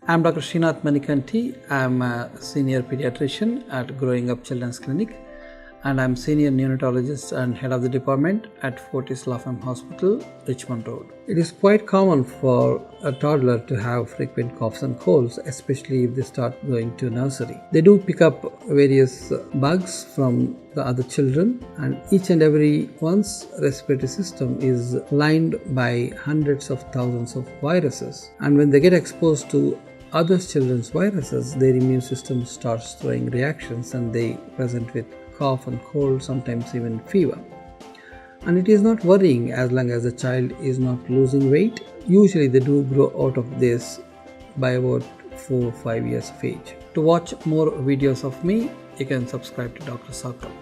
I'm Dr. Srinath Manikanti. I'm a senior pediatrician at Growing Up Children's Clinic, and I'm senior neonatologist and head of the department at Fortis Latham Hospital, Richmond Road. It is quite common for a toddler to have frequent coughs and colds, especially if they start going to nursery. They do pick up various bugs from the other children, and each and every one's respiratory system is lined by hundreds of thousands of viruses. And when they get exposed to other children's viruses, their immune system starts throwing reactions and they present with cough and cold, sometimes even fever. And it is not worrying as long as the child is not losing weight. Usually they do grow out of this by about 4 or 5 years of age. To watch more videos of me, you can subscribe to Dr. Sakal.